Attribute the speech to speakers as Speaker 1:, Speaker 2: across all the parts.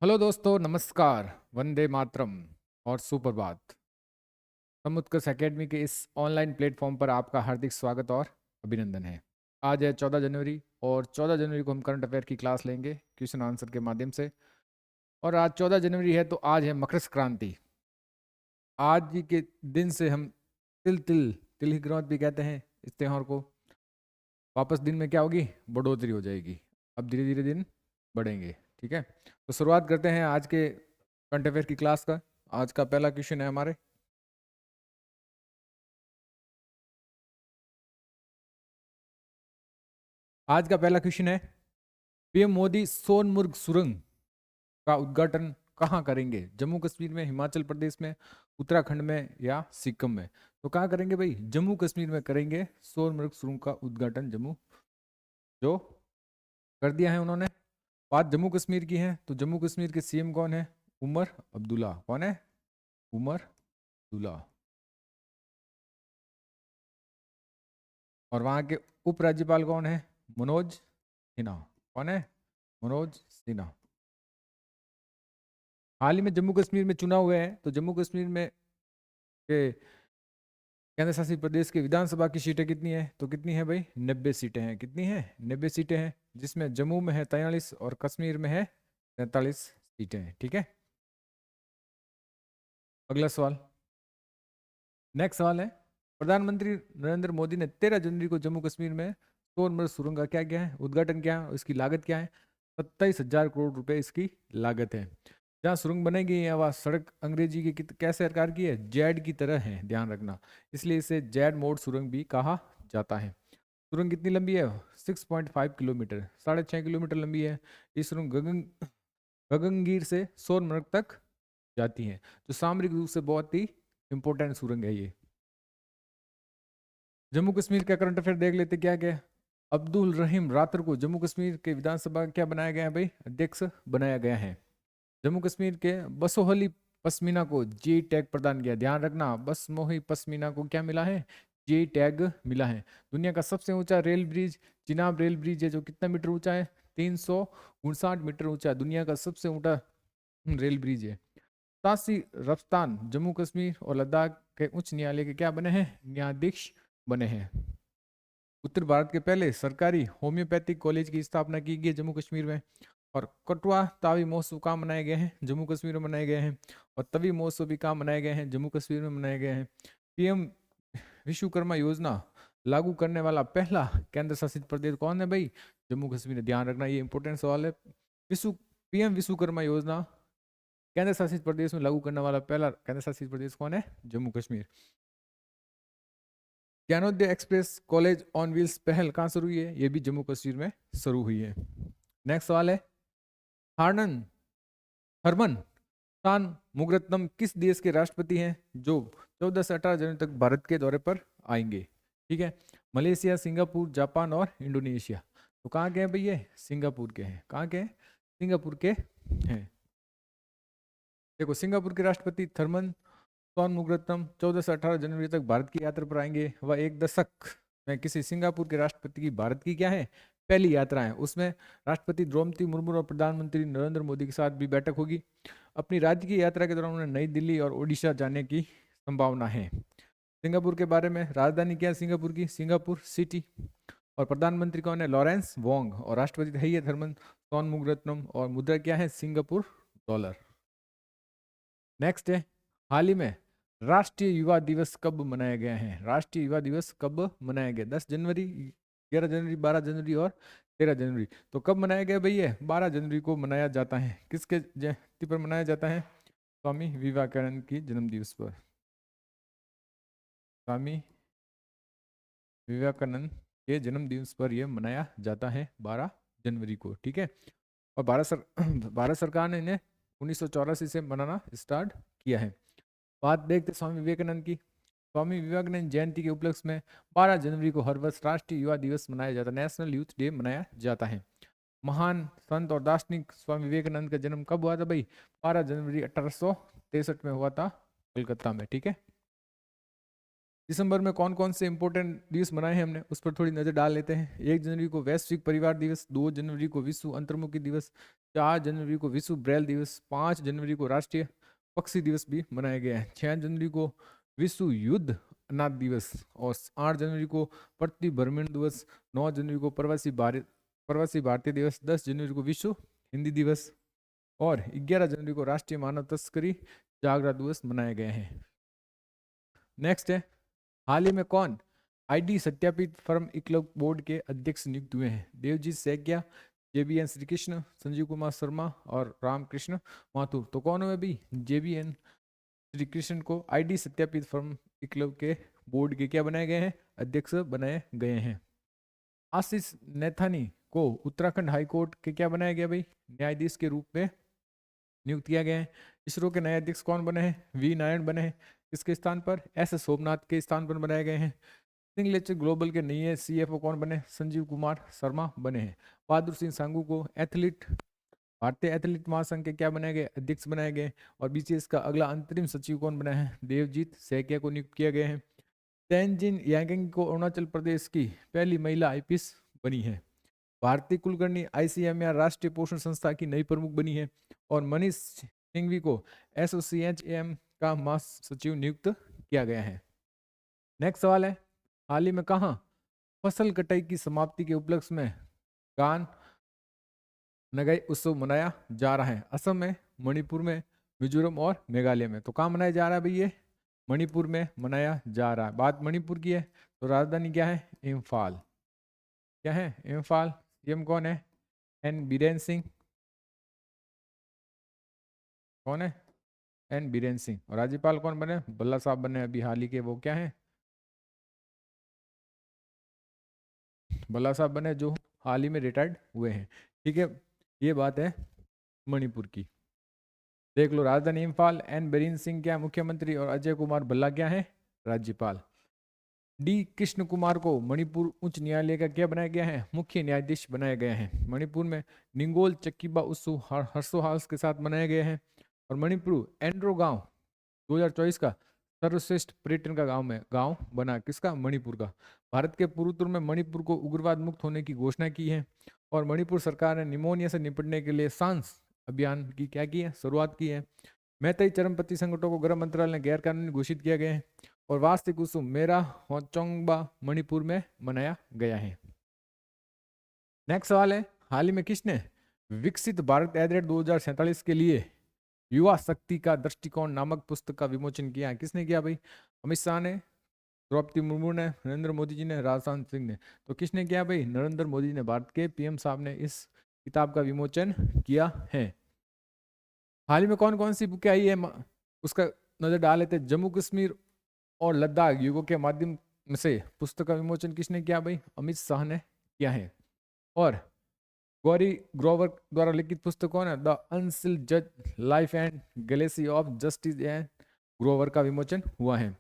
Speaker 1: Hello दोस्तों, नमस्कार। वंदे मातरम और सुप्रभात। हम उत्कर्ष एकेडमी के इस ऑनलाइन प्लेटफॉर्म पर आपका हार्दिक स्वागत और अभिनंदन है। आज है 14 जनवरी और 14 जनवरी को हम करंट अफेयर की क्लास लेंगे क्वेश्चन आंसर के माध्यम से। और आज 14 जनवरी है तो आज है मकर संक्रांति। आज ही के दिन से हम तिल तिल तिल ही ग्रौत भी कहते हैं इस त्यौहार को। वापस दिन में क्या होगी, बढ़ोतरी हो जाएगी। अब धीरे धीरे दिन बढ़ेंगे। ठीक है, तो शुरुआत करते हैं आज के करंट अफेयर की क्लास का। आज का पहला क्वेश्चन है हमारे। आज का पहला क्वेश्चन है, पीएम मोदी सोनमुर्ग सुरंग का उद्घाटन कहाँ करेंगे? जम्मू कश्मीर में, हिमाचल प्रदेश में, उत्तराखंड में या सिक्किम में? तो कहाँ करेंगे भाई? जम्मू कश्मीर में करेंगे सोनमुर्ग सुरंग का उद्घाटन। जम्मू जो कर दिया है उन्होंने। बात जम्मू कश्मीर की है तो जम्मू कश्मीर के सीएम कौन है? उमर अब्दुल्ला। कौन है? उमर अब्दुल्ला। और वहां के उपराज्यपाल कौन है? मनोज सिन्हा। कौन है? मनोज सिन्हा। हाल ही में जम्मू कश्मीर में चुनाव हुए हैं तो जम्मू कश्मीर में के केंद्र शासित प्रदेश की विधानसभा की सीटें कितनी है? तो कितनी है भाई? 90 सीटें हैं। कितनी है? 90 सीटें हैं, जिसमें जम्मू में है 43 और कश्मीर में है 43 सीटें हैं। ठीक है, अगला सवाल। नेक्स्ट सवाल है, प्रधानमंत्री नरेंद्र मोदी ने 13 जनवरी को जम्मू कश्मीर में सोनमर्ग सुरंग का क्या किया है? उद्घाटन किया है। इसकी लागत क्या है? 27,000 करोड़ रुपए इसकी लागत है। जहाँ सुरंग बनेगी या वह सड़क अंग्रेजी की कैसे आकार की है? जेड की तरह है, ध्यान रखना। इसलिए इसे जेड मोड सुरंग भी कहा जाता है। सुरंग कितनी लंबी है? 6.5 किलोमीटर, 6.5 किलोमीटर लंबी है। ये सुरंग गगनगीर से सोनमर्ग तक जाती है, जो सामरिक रूप से बहुत ही इंपॉर्टेंट सुरंग है ये। जम्मू कश्मीर का करंट अफेयर देख लेते क्या क्या। अब्दुल रहीम रातर को जम्मू कश्मीर के विधानसभा का क्या बनाया गया है भाई? अध्यक्ष बनाया गया है। जम्मू कश्मीर के बसोहली पश्मीना को जी टैग प्रदान किया। ध्यान रखना, बसमोही पश्मीना को क्या मिला है? जी टैग मिला है। दुनिया का सबसे ऊंचा rail bridge Chenab rail bridge है, जो कितना मीटर ऊंचा है? 359 मीटर ऊंचा। दुनिया का सबसे ऊंचा रेल ब्रिज है। तासी रफ्तान जम्मू कश्मीर और लद्दाख के उच्च न्यायालय के क्या बने हैं? न्यायाधीश बने हैं। उत्तर भारत के पहले सरकारी होम्योपैथिक कॉलेज की स्थापना की गई है जम्मू कश्मीर में। और कटवा तावी महोत्सव कहाँ मनाए गए हैं? जम्मू कश्मीर में मनाए गए हैं। और तवी महोत्सव भी कहाँ मनाए गए हैं? जम्मू कश्मीर में मनाए गए हैं। पीएम विश्वकर्मा योजना लागू करने वाला पहला केंद्र शासित प्रदेश कौन है भाई? जम्मू कश्मीर। ध्यान रखना, ये इंपॉर्टेंट सवाल है। विश्व पीएम विश्वकर्मा योजना केंद्र शासित प्रदेश में लागू करने वाला पहला केंद्र शासित प्रदेश कौन है? Jammu Kashmir. Gyanodaya express college on wheels पहल कहाँ शुरू हुई है? ये भी जम्मू कश्मीर में शुरू हुई है। नेक्स्ट सवाल है, हार्नन हरमन खान मुगरत्नम किस देश के राष्ट्रपति हैं जो 14 से 18 जनवरी तक भारत के दौरे पर आएंगे? ठीक है, मलेशिया, सिंगापुर, जापान और इंडोनेशिया। तो कहाँ के हैं भाई? ये सिंगापुर के हैं। कहाँ के हैं? सिंगापुर के हैं। देखो, सिंगापुर के राष्ट्रपति थर्मन मुगरत्नम 14 से 18 जनवरी तक भारत की यात्रा पर आएंगे। वह एक दशक में किसी सिंगापुर के राष्ट्रपति की भारत की क्या है? पहली यात्रा है। उसमें राष्ट्रपति द्रौपदी मुर्मू और प्रधानमंत्री नरेंद्र मोदी के साथ भी बैठक होगी। अपनी राज्य की यात्रा के दौरान उन्हें नई दिल्ली और ओडिशा जाने की संभावना है। सिंगापुर के बारे में, राजधानी क्या है सिंगापुर की? Singapore city. और प्रधानमंत्री कौन है? Lawrence Wong. और राष्ट्रपति है ये थर्मन मुगरत्नम। और मुद्रा क्या है? Singapore dollar. नेक्स्ट है, हाल ही में राष्ट्रीय युवा दिवस कब मनाया गया है? राष्ट्रीय युवा दिवस कब मनाया गया? 10 जनवरी, 11 जनवरी, 12 जनवरी और 13 जनवरी। तो कब मनाया गया भैया? 12 जनवरी को मनाया जाता है। किसके जयंती पर मनाया जाता है? स्वामी विवेकानंद की जन्म दिवस पर। स्वामी विवेकानंद के जन्म दिवस पर यह मनाया जाता है 12 जनवरी को। ठीक है, और भारत सरकार ने इन्हें 1984 से मनाना स्टार्ट किया है। बात देखते स्वामी विवेकानंद की। स्वामी विवेकानंद जयंती के उपलक्ष्य में 12 जनवरी को हर वर्ष राष्ट्रीय युवा दिवस मनाया जाता है। नेशनल यूथ डे मनाया जाता है। महान संत और दार्शनिक स्वामी विवेकानंद का जन्म कब हुआ था भाई? 12 जनवरी 1863 में हुआ था, कलकत्ता में। ठीक है, दिसंबर में कौन कौन से इंपॉर्टेंट दिवस मनाए हैं हमने, उस पर थोड़ी नजर डाल लेते हैं। 1 जनवरी को वैश्विक परिवार दिवस, 2 जनवरी को विश्व अंतर्मुखी दिवस, 4 जनवरी को विश्व ब्रेल दिवस, 5 जनवरी को राष्ट्रीय पक्षी दिवस भी मनाया गया है, 6 जनवरी को विश्व युद्ध अनाथ दिवस और 8 जनवरी को पृथ्वी भ्रमण दिवस, 9 जनवरी को प्रवासी भारतीय दिवस, 10 जनवरी को विश्व हिंदी दिवस और 11 जनवरी को राष्ट्रीय मानव तस्करी जागरूकता दिवस मनाए गए हैं। नेक्स्ट है, हाल ही में कौन आईडी सत्यापित फर्म इक्लव बोर्ड के अध्यक्ष नियुक्त हुए हैं? देवजीत सैकिया, जेबीएन श्री कृष्ण, संजीव कुमार शर्मा और रामकृष्ण माथुर। तो कौन हुए भी? जेबीएन श्री कृष्ण को आईडी सत्यापित फर्म इक्लव के बोर्ड के क्या बनाए गए हैं? अध्यक्ष बनाए गए हैं। आशीष नैथानी को उत्तराखंड हाईकोर्ट के क्या बनाया गया भाई? न्यायाधीश के रूप में नियुक्त किया गया है। इसरो के नए अध्यक्ष कौन बने हैं? वी नारायण बने हैं। इसके स्थान पर एस सोमनाथ के स्थान पर बनाए गए हैं। सिंगलेचर ग्लोबल के नए सीएफओ कौन बने? संजीव कुमार शर्मा बने हैं। बहादुर सिंह सांगू को भारतीय एथलीट महासंघ के क्या बनाए गए? अध्यक्ष बनाए गए। और बीसीएस का अगला अंतरिम सचिव कौन बना है? देवजीत सैकिया को नियुक्त किया गया है। तेनजिन यांगिंग को अरुणाचल प्रदेश की पहली महिला आईपीएस बनी है। भारतीय कुलकर्णी आईसीएमआर राष्ट्रीय पोषण संस्था की नई प्रमुख बनी है। और मनीष सिंघवी को एसओसीएचएम का महासचिव नियुक्त किया गया है। नेक्स्ट सवाल है, हाल ही में कहा फसल कटाई की समाप्ति के उपलक्ष्य में गान नगाई उत्सव मनाया जा रहा है? असम में, मणिपुर में, मिजोरम और मेघालय में। तो कहाँ मनाया जा रहा है भाई? ये मणिपुर में मनाया जा रहा है। बात मणिपुर की है तो राजधानी क्या है? इम्फाल। क्या है? इम्फाल। सीएम कौन है? एन बीरेन सिंह। कौन है? एन बीरेन सिंह। और राज्यपाल कौन बने? भल्ला साहब बने अभी हाल ही के। वो क्या है? भल्ला साहब बने जो हाल ही में रिटायर्ड हुए हैं। ठीक है, ये बात है मणिपुर की। देख लो, राजधानी इम्फाल, एन बीरेन सिंह क्या मुख्यमंत्री और अजय कुमार भल्ला क्या है? राज्यपाल। डी कृष्ण कुमार को मणिपुर उच्च न्यायालय का क्या बनाया गया है? मुख्य न्यायाधीश बनाया गया है। मणिपुर में निंगोल चक्कीबा उत्सव हर्षोल्लास के साथ मनाया गया है। और मणिपुर एंड्रो गांव 2024 का सर्वश्रेष्ठ पर्यटन का गांव बना। किसका? मणिपुर का। भारत के पूर्वोत्तर में मणिपुर को उग्रवाद मुक्त होने की घोषणा की है। और मणिपुर सरकार ने निमोनिया से निपटने के लिए सांस अभियान की क्या की है? शुरुआत की है। मैतेई चरमपति संगठनों को गृह मंत्रालय ने गैर कानूनी घोषित किया गया है। और वार्षिक उत्सव मेरा होचोंगबा मणिपुर में मनाया गया है। नेक्स्ट सवाल है, हाल ही में किसने विकसित भारत एथलेट 2047 के लिए युवा शक्ति का दृष्टिकोण नामक पुस्तक का विमोचन किया? किसने किया भाई? अमित शाह ने, द्रौपदी मुर्मू ने, नरेंद्र मोदी जी ने, राजस्थान सिंह ने। तो किसने किया भाई? नरेंद्र मोदी ने, भारत के पीएम साहब ने इस किताब का विमोचन किया है। हाल ही में कौन कौन सी बुकें आई है उसका नजर डाल लेते। जम्मू कश्मीर और लद्दाख युगों के माध्यम से पुस्तक का विमोचन किसने किया भाई? अमित शाह ने किया है। और गौरी ग्रोवर द्वारा लिखित पुस्तक कौन है? द अनसिल जज life and Galaxy of justice and Grover का विमोचन हुआ है।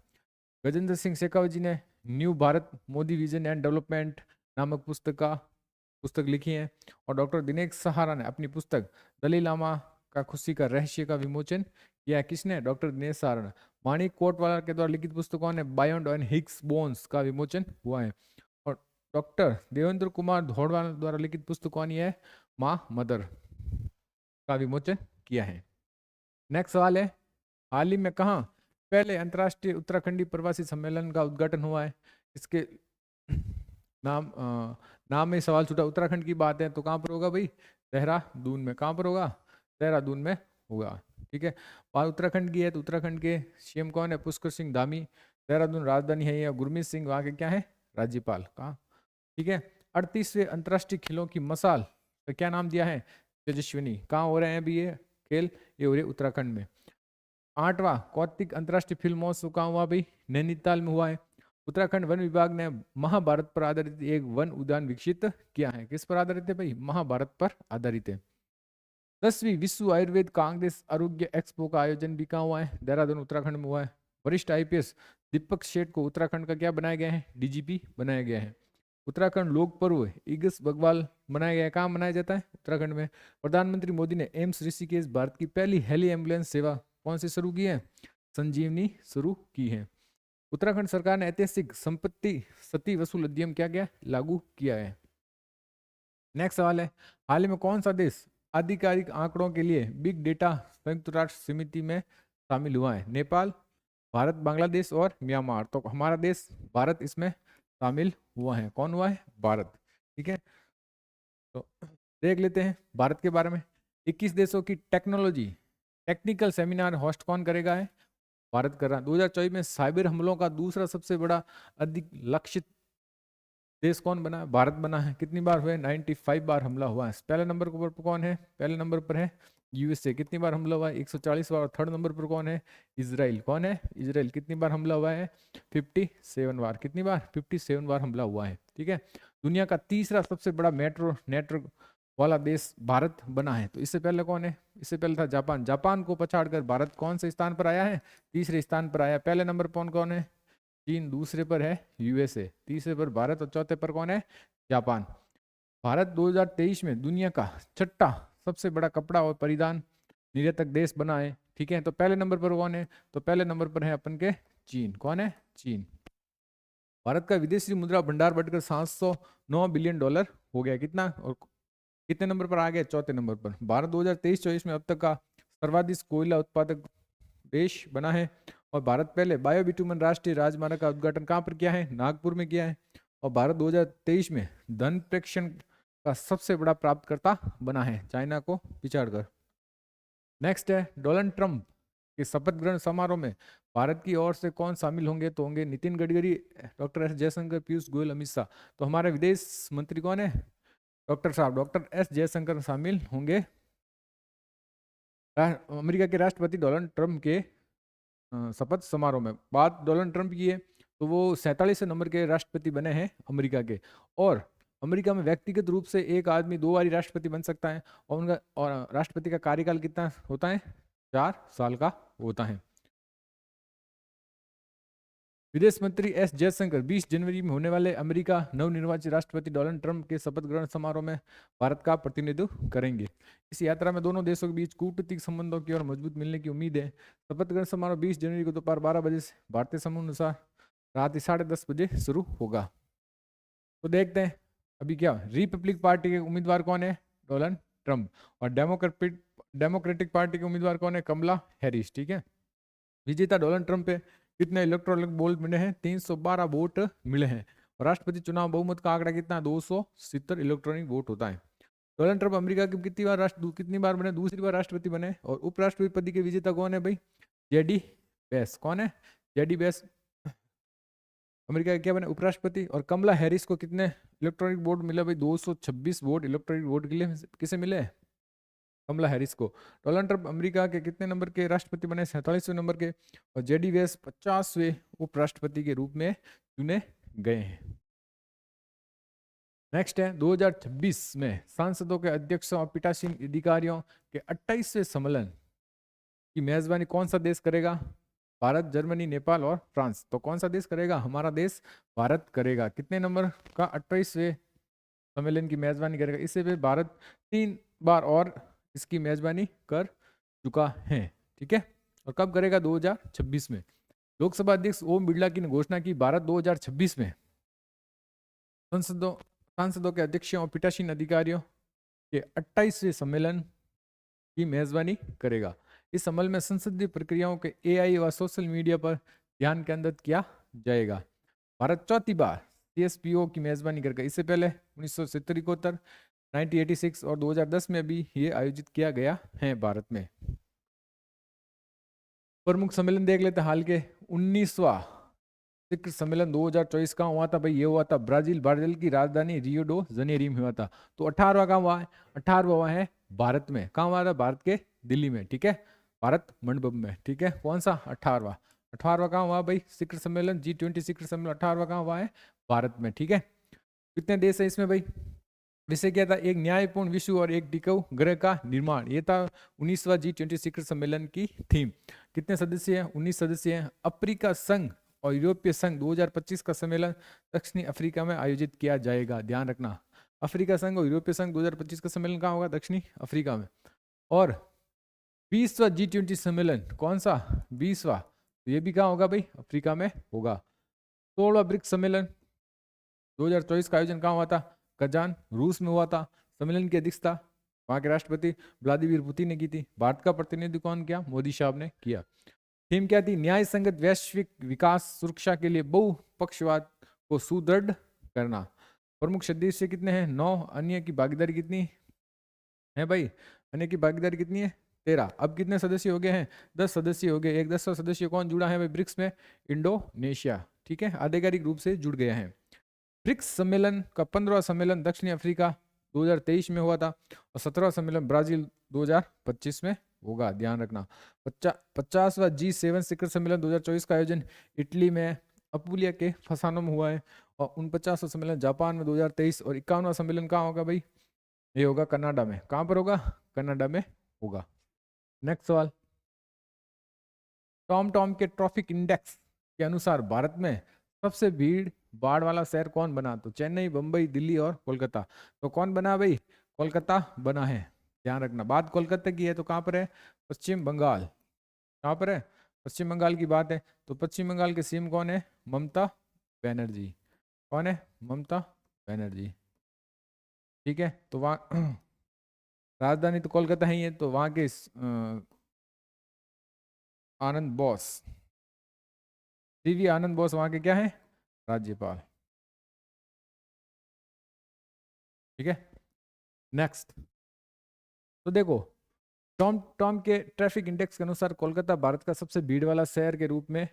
Speaker 1: गजेंद्र सिंह शेखावत जी ने new Bharat Modi vision and development नामक पुस्तक लिखी है। और डॉक्टर दिनेश सहारा ने अपनी पुस्तक दलाई लामा का खुशी का रहस्य का विमोचन किया। किसने? डॉक्टर दिनेश सहारा ने। माणिक कोटवाला के द्वारा लिखित पुस्तक कौन है? बायोंड एंड हिग्स बोन्स का विमोचन हुआ है। और डॉक्टर देवेंद्र कुमार धोड़वाल द्वारा लिखित पुस्तक कौन है? माँ मदर का विमोचन किया है। नेक्स्ट सवाल है, हाल ही में कहा पहले अंतर्राष्ट्रीय उत्तराखंडी प्रवासी सम्मेलन का उद्घाटन हुआ है? इसके नाम में सवाल छूटा। उत्तराखंड की बात है तो कहाँ पर होगा भाई? देहरादून में। कहाँ पर होगा? देहरादून में होगा। ठीक है, बात उत्तराखंड की है तो उत्तराखंड के सीएम कौन है? पुष्कर सिंह धामी। देहरादून राजधानी है या गुरमीत सिंह वहाँ के क्या है? राज्यपाल। कहाँ? ठीक है, 38वें अंतर्राष्ट्रीय खेलों की मसाल तो क्या नाम दिया है? तेजस्विनी। कहाँ हो रहे हैं अभी ये खेल? ये हो रहे उत्तराखंड में। 8वां कौतिक अंतर्राष्ट्रीय फिल्म महोत्सव कहाँ हुआ भाई? नैनीताल में हुआ है। उत्तराखंड वन विभाग ने महाभारत पर आधारित एक वन उद्यान विकसित किया है। किस पर आधारित है भाई? महाभारत पर आधारित है। 10वीं विश्व आयुर्वेद कांग्रेस आरोग्य एक्सपो का आयोजन भी कहाँ हुआ है? देहरादून उत्तराखंड में हुआ है। वरिष्ठ आईपीएस दीपक सेठ को उत्तराखंड का क्या बनाया गया है? डीजीपी बनाया गया है। उत्तराखंड लोक पर्व इगस बग्वाल मनाया गया है। कहाँ मनाया जाता है? उत्तराखंड में। प्रधानमंत्री मोदी ने एम्स ऋषिकेश भारत की पहली हेली एम्बुलेंस सेवा कौन सी शुरू की है? संजीवनी शुरू की है। उत्तराखंड सरकार ने ऐतिहासिक संपत्ति सती वसूल अधिनियम क्या लागू किया है। नेक्स्ट सवाल है, हाल ही में कौन सा देश आधिकारिक आंकड़ों के लिए बिग डेटा संयुक्त राष्ट्र समिति में शामिल हुआ है? नेपाल, भारत, बांग्लादेश और म्यांमार। तो हमारा देश भारत इसमें शामिल हुआ है। कौन हुआ है? भारत। ठीक है, तो देख लेते हैं भारत के बारे में। 21 देशों की टेक्निकल सेमिनार होस्ट कौन करेगा? है भारत कर रहा है। 2024 में साइबर हमलों का दूसरा सबसे बड़ा अधिक लक्षित देश कौन बना? भारत बना है। कितनी बार हुए? 95 बार हमला हुआ है। पहले नंबर पर कौन है? पहले नंबर पर है यूएसए। कितनी बार हमला हुआ है? 140 बार। और थर्ड नंबर पर कौन है? इजराइल। कौन है? इजराइल। कितनी बार हमला हुआ है? 57 बार। कितनी बार? 57 बार हमला हुआ है। ठीक है, दुनिया का तीसरा सबसे बड़ा मेट्रो नेटवर्क वाला देश भारत बना है। तो इससे पहले कौन है? इससे पहले था जापान। जापान को पछाड़कर भारत कौन से स्थान पर आया है? तीसरे स्थान पर आया। पहले नंबर पर कौन है? चीन। दूसरे पर है यूएसए। तीसरे पर भारत और चौथे पर कौन है? जापान। भारत 2023 में दुनिया का छठा सबसे बड़ा कपड़ा और परिधान निर्यातक देश बना है। ठीक है, तो पहले नंबर पर कौन है? तो पहले नंबर पर है अपन के चीन। कौन है? चीन। भारत का विदेशी मुद्रा भंडार बढ़कर $709 बिलियन हो गया। कितना? और कितने नंबर पर आ गया? चौथे नंबर पर। भारत 2023-24 में अब तक का सर्वाधिक कोयला उत्पादक देश बना है। और भारत पहले बायो बिटुमन राष्ट्रीय राजमार्ग का उद्घाटन कहाँ पर किया है? नागपुर में किया है। और भारत 2023 में धन प्रेषण का सबसे बड़ा प्राप्तकर्ता बना है, चाइना को पिछाड़कर। नेक्स्ट है डोनाल्ड ट्रंप के शपथ ग्रहण समारोह में भारत की ओर से कौन शामिल होंगे? तो होंगे नितिन गडकरी, डॉक्टर एस जयशंकर, पीयूष गोयल, अमित शाह। तो हमारे विदेश मंत्री कौन है? डॉक्टर साहब, डॉक्टर एस जयशंकर शामिल होंगे अमेरिका के राष्ट्रपति डोनाल्ड ट्रंप के शपथ समारोह में। बात डोनाल्ड ट्रंप की है तो वो 47 नंबर के राष्ट्रपति बने हैं अमेरिका के। और अमेरिका में व्यक्तिगत रूप से एक आदमी 2 बारी राष्ट्रपति बन सकता है। और उनका और राष्ट्रपति का कार्यकाल कितना होता है? 4 साल का होता है। विदेश मंत्री एस जयशंकर 20 जनवरी में होने वाले अमेरिका नवनिर्वाचित राष्ट्रपति डोनाल्ड ट्रंप के शपथ ग्रहण समारोह में भारत का प्रतिनिधित्व करेंगे। इस यात्रा में दोनों देशों के बीच कूटनीतिक संबंधों की ओर मजबूत मिलने की उम्मीद है। शपथ ग्रहण समारोह 20 जनवरी को दोपहर 12 बजे से भारतीय समय अनुसार रात 10:30 बजे शुरू होगा। तो देखते हैं अभी क्या रिपब्लिक पार्टी के उम्मीदवार कौन है? Donald Trump. और डेमोक्रेटिक पार्टी के उम्मीदवार कौन है? कमला हैरिस। ठीक है, विजेता डोनाल्ड ट्रंप है। कितने इलेक्टोरल वोट मिले हैं? 312 वोट मिले हैं। और राष्ट्रपति चुनाव बहुमत का आंकड़ा कितना? 270 इलेक्ट्रॉनिक वोट होता है। डोनाल्ड ट्रंप अमेरिका के कितनी बार बने? दूसरी बार राष्ट्रपति बने। और उपराष्ट्रपति पद के विजेता कौन है भाई? JD base. कौन है? जेडी बेस अमेरिका के क्या बने? उपराष्ट्रपति। और कमला हैरिस को कितने इलेक्ट्रॉनिक वोट मिले भाई? 226 वोट इलेक्ट्रॉनिक वोट के लिए किसे मिले? कमला हैरिस को। डोनाल्ड ट्रंप अमेरिका के कितने नंबर के राष्ट्रपति बने? 47वें नंबर के। और जेडी वेंस 50वें उपराष्ट्रपति के रूप में चुने गए हैं। नेक्स्ट है 2026 में सांसदों के अध्यक्षों और पीठासीन अधिकारियों के 28वें सम्मेलन की मेजबानी कौन सा देश करेगा? भारत, जर्मनी, नेपाल और फ्रांस। तो कौन सा देश करेगा? हमारा देश भारत करेगा। कितने नंबर का 28वें सम्मेलन की मेजबानी करेगा? इससे भी भारत 3 बार और इसकी मेजबानी कर चुका है। ठीक है, और कब करेगा? 2026 में। लोकसभा अध्यक्ष ओम बिरला की ने घोषणा की भारत 2026 में सांसदों के अध्यक्षों और पीठासीन अधिकारियों के 28वें सम्मेलन की मेजबानी करेगा। इस सम्मेलन में संसदीय प्रक्रियाओं के एआई व सोशल मीडिया पर ध्यान केंद्रित किया जाएगा। भारत चौथी बार सीएसपीओ की मेजबानी करेगा। इससे पहले 1971, 1986 और 2010 में भी ये आयोजित किया गया है भारत में। प्रमुख सम्मेलन देख लेते हैं हाल के। 19वां शिखर सम्मेलन 2024 कहाँ हुआ था भाई? ये हुआ था ब्राजील की राजधानी रियो डो जनेरियो में हुआ था। तो 18वां कहाँ हुआ है? 18वां हुआ है भारत में। कहाँ हुआ था? भारत के दिल्ली में। ठीक है, भारत मंडपम में। ठीक है, कौन सा? 18वां कहाँ हुआ भाई? शिखर सम्मेलन G20 शिखर सम्मेलन 18वां कहाँ हुआ है? भारत में। ठीक है, कितने देश है इसमें भाई? विषय क्या था? एक न्यायपूर्ण विश्व और एक टिकाऊ ग्रह का निर्माण। ये था 19वां G20 शिखर सम्मेलन की थीम। कितने सदस्य हैं? 19 सदस्य हैं। अफ्रीका संघ और यूरोपीय संघ 2025 का सम्मेलन दक्षिणी अफ्रीका में आयोजित किया जाएगा। ध्यान रखना, अफ्रीका संघ और यूरोपीय संघ 2025 का सम्मेलन कहाँ होगा? दक्षिणी अफ्रीका में। और 20वां G20 सम्मेलन कौन सा? 20वां, तो ये भी कहाँ होगा भाई? अफ्रीका में होगा। 16वां ब्रिक्स सम्मेलन 2024 का आयोजन कहाँ हुआ था? कजान रूस में हुआ था। सम्मेलन की अध्यक्षता वहाँ के राष्ट्रपति व्लादिमीर पुतिन ने की थी। भारत का प्रतिनिधि कौन किया? मोदी साहब ने किया। थीम क्या थी? न्याय संगत वैश्विक विकास सुरक्षा के लिए बहुपक्षवाद को सुदृढ़ करना। प्रमुख सदस्य कितने हैं? 9। अन्य की भागीदारी कितनी है भाई? अन्य की भागीदारी कितनी है? 13। अब कितने सदस्य हो गए हैं? 10 सदस्य हो गए। एक 10वां सदस्य कौन जुड़ा है भाई ब्रिक्स में? इंडोनेशिया। ठीक है, आधिकारिक रूप से जुड़ गया है। ब्रिक्स सम्मेलन का 15वां सम्मेलन दक्षिण अफ्रीका 2023 में हुआ था और 17वां सम्मेलन ब्राजील 2025 में होगा, ध्यान रखना। 50वां G7 शिखर सम्मेलन 2024 का आयोजन इटली में अपुलिया के फसानो में हुआ है और 49वां सम्मेलन जापान में 2023 और 51वां सम्मेलन कहाँ होगा भाई? ये होगा कनाडा में। कहाँ पर होगा? कनाडा में होगा। नेक्स्ट सवाल, टॉम टॉम के ट्रैफिक इंडेक्स के अनुसार भारत में सबसे भीड़ भाड़ वाला शहर कौन बना? तो चेन्नई, बंबई, दिल्ली और कोलकाता। तो कौन बना भाई? कोलकाता बना है, ध्यान रखना। बात कोलकाता की है तो कहाँ पर है? पश्चिम बंगाल। कहाँ पर है? पश्चिम बंगाल की बात है तो पश्चिम बंगाल के सीएम कौन है? ममता बनर्जी। कौन है? ममता बनर्जी। ठीक है, तो वहाँ राजधानी तो कोलकाता ही है, तो वहाँ के आनंद बोस, सीवी आनंद बोस वहाँ के क्या है? राज्यपाल। ठीक है, नेक्स्ट। तो देखो, टॉम टॉम के ट्रैफिक इंडेक्स के अनुसार कोलकाता भारत का सबसे भीड़ वाला शहर के रूप में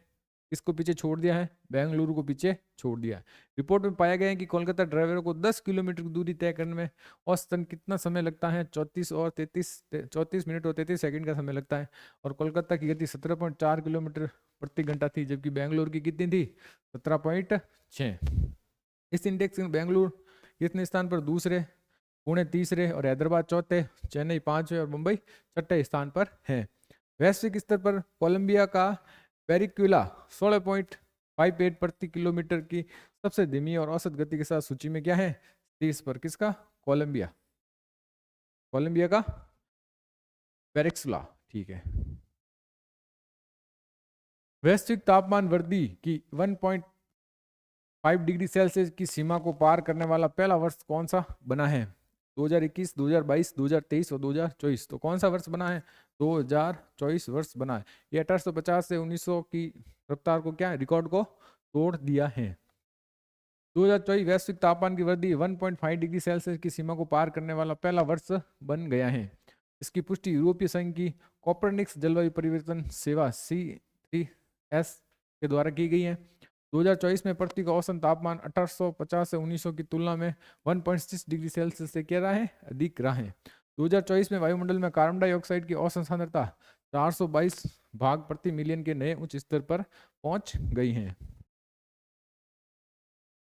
Speaker 1: किसको पीछे छोड़ दिया है? बेंगलुरु को पीछे छोड़ दिया है। रिपोर्ट में पाया गया है कि कोलकाता ड्राइवरों को 10 किलोमीटर की दूरी तय करने में औसतन कितना समय लगता है? 34 मिनट और 33 सेकंड का समय लगता है। और कोलकाता की गति 17.4 किलोमीटर प्रति घंटा थी, जबकि बेंगलुरु की कितनी थी? 17.6। इस इंडेक्स में बेंगलुरु कितने स्थान पर? दूसरे, पुणे तीसरे और हैदराबाद चौथे, चेन्नई पांचवें और मुंबई छठे स्थान पर है। वैश्विक स्तर पर कोलंबिया का पेरिक्विला 16.58 प्रति किलोमीटर की सबसे धीमी और औसत गति के साथ सूची में क्या है? 30 पर। किसका? कोलंबिया। कोलंबिया का पेरिक्विला। ठीक है। वैश्विक तापमान वृद्धि की 1.5 डिग्री सेल्सियस की सीमा को पार करने वाला पहला वर्ष कौन सा बना है? 2021, 2022, 2023 और 2024। तो कौन सा वर्ष बना है? 2024 वर्ष बना है। ये 1850 से 1900 की रफ्तार को क्या है? रिकॉर्ड को तोड़ दिया है। 2024 वैश्विक तापमान की वृद्धि 1.5 डिग्री सेल्सियस की सीमा को पार करने वाला पहला वर्ष बन गया है। इसकी पुष्टि यूरोपीय संघ की कोपरनिक्स जलवायु परिवर्तन सेवा C3S के द्वारा की गई है। 2024 में पृथ्वी का औसत तापमान 1850 से 1900 की तुलना में 1.6 डिग्री सेल्सियस से क्या रहा है? अधिक रहा है। 2024 में वायुमंडल में कार्बन डाइऑक्साइड की औसत सांद्रता 422 भाग प्रति मिलियन के नए उच्च स्तर पर पहुंच गई है।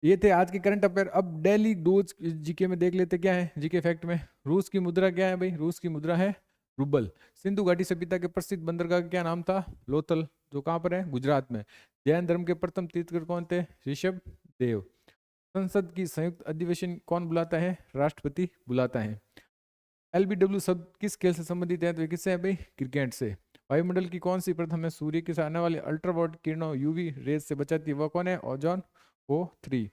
Speaker 1: ये थे आज के करंट अफेयर। अब डेली डोज जीके में देख लेते क्या है जीके फैक्ट में। रूस की मुद्रा क्या है भाई? रूस की मुद्रा है रूबल। सिंधु घाटी सभ्यता के प्रसिद्ध बंदरगाह का क्या नाम था? लोथल, जो कहाँ पर है? गुजरात में। जैन धर्म के प्रथम तीर्थंकर कौन थे? ऋषभ देव। संसद की संयुक्त अधिवेशन कौन बुलाता है? राष्ट्रपति बुलाता है। LBW शब्द किस खेल से संबंधित है? तो किससे है भाई? क्रिकेट से। वायुमंडल की कौन सी प्रथम है सूर्य के आने वाले अल्ट्रावायलेट किरणों यूवी रेज से बचाती है? वह कौन है? Ozone O3।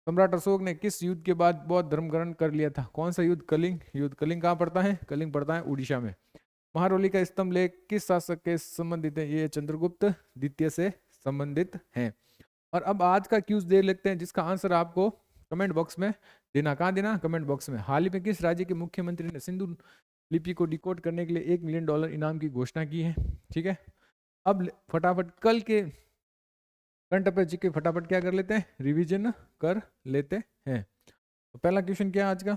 Speaker 1: सम्राट अशोक ने किस युद्ध के बाद बौद्ध धर्म ग्रहण कर लिया था? कौन सा युद्ध? कलिंग युद्ध। कलिंग कहाँ पड़ता है? कलिंग पड़ता है उड़ीसा में। महारौली का स्तंभ लेख किस शासक के संबंधित है? ये चंद्रगुप्त द्वितीय से संबंधित है। और अब आज का क्यूज दे लेते हैं, जिसका आंसर आपको कमेंट बॉक्स में देना। कहाँ देना? कमेंट बॉक्स में। हाल ही में किस राज्य के मुख्यमंत्री ने सिंधु लिपि को डिकोड करने के लिए $1 मिलियन इनाम की घोषणा की है? ठीक है, अब फटाफट कल के करंट अफेयर जीके फटाफट क्या कर लेते हैं? रिवीजन कर लेते हैं। तो पहला क्वेश्चन क्या है आज का?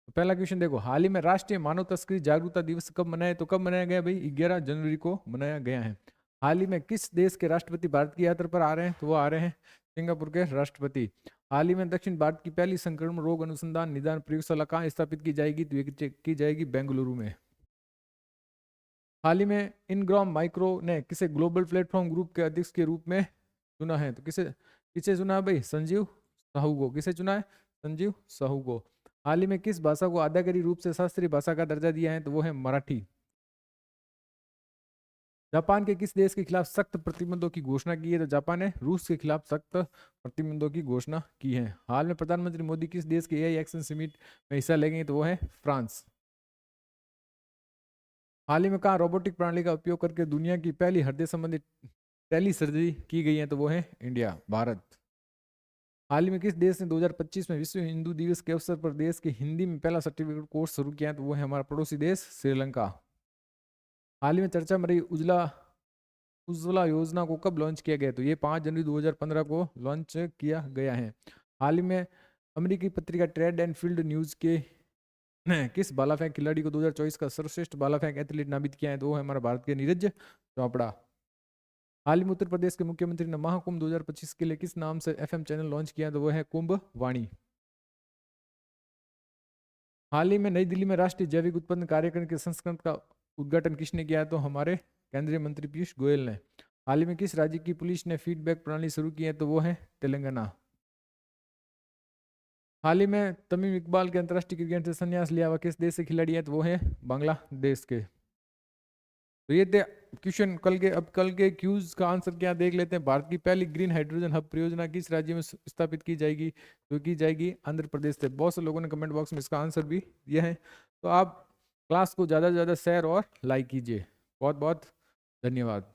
Speaker 1: तो पहला क्वेश्चन देखो, हाल ही में राष्ट्रीय मानव तस्करी जागरूकता दिवस कब मनाया? तो कब मनाया गया भाई? 11 जनवरी को मनाया गया है। हाल ही में किस देश के राष्ट्रपति भारत की यात्रा पर आ रहे हैं? तो वो आ रहे हैं सिंगापुर के राष्ट्रपति। हाल ही में दक्षिण भारत की पहली संक्रमण रोग अनुसंधान निदान प्रयोगशाला कहाँ स्थापित की जाएगी? तो ये की जाएगी बेंगलुरु में। हाल ही में इनग्राम माइक्रो ने किसे ग्लोबल प्लेटफॉर्म ग्रुप के अध्यक्ष के रूप में चुना है? तो किसे किसे चुना है भाई? संजीव साहू को। किसे चुना है? संजीव साहू को। हाल ही में किस भाषा को आधिकारिक रूप से शास्त्रीय भाषा का दर्जा दिया है? तो वो है मराठी। जापान के किस देश के खिलाफ सख्त प्रतिबंधों की घोषणा की है? तो जापान ने रूस के खिलाफ सख्त प्रतिबंधों की घोषणा की है। हाल में प्रधानमंत्री मोदी किस देश के एआई एक्शन समिट में हिस्सा लेंगे? तो वो है फ्रांस। हाल ही में कहा रोबोटिक प्रणाली का उपयोग करके दुनिया की पहली हृदय संबंधी टेली सर्जरी की गई है? तो वो है इंडिया, भारत। हाल ही में किस देश ने 2025 में विश्व हिंदू दिवस के अवसर पर देश के हिंदी में पहला सर्टिफिकेट कोर्स शुरू किया है? तो वो है हमारा पड़ोसी देश श्रीलंका। हाल ही में चर्चा में रही उज्ज्वला योजना को कब लॉन्च किया गया? तो ये 5 जनवरी 2015 को लॉन्च किया गया है। हाल ही में अमेरिकी पत्रिका ट्रेड एंड फील्ड न्यूज के किस भाला फेंक खिलाड़ी को 2024 का सर्वश्रेष्ठ भाला फेंक एथलीट नामित किया है? तो वो है हमारा भारत के नीरज चोपड़ा। हाल ही में उत्तर प्रदेश के मुख्यमंत्री ने महाकुंभ 2025 के लिए किस नाम से एफएम चैनल लॉन्च किया? तो वो है कुंभ वाणी। हाल ही में नई दिल्ली में राष्ट्रीय जैविक उत्पादन कार्यक्रम के संस्करण का उद्घाटन किसने किया है? तो हमारे केंद्रीय मंत्री पीयूष गोयल ने। हाल ही में किस राज्य की पुलिस ने फीडबैक प्रणाली शुरू की है? तो वो है तेलंगाना। हाल ही में तमीम इकबाल के अंतर्राष्ट्रीय क्रिकेट से संन्यास लिया हुआ किस देश से खिलाड़ी है? तो वो है बांग्लादेश के। तो ये थे क्वेश्चन कल के। अब कल के क्यूज का आंसर क्या देख लेते हैं। भारत की पहली ग्रीन हाइड्रोजन हब परियोजना किस राज्य में स्थापित की जाएगी? तो की जाएगी आंध्र प्रदेश से। बहुत से लोगों ने कमेंट बॉक्स में इसका आंसर भी दिया है। तो आप क्लास को ज़्यादा से ज़्यादा शेयर और लाइक कीजिए। बहुत बहुत धन्यवाद।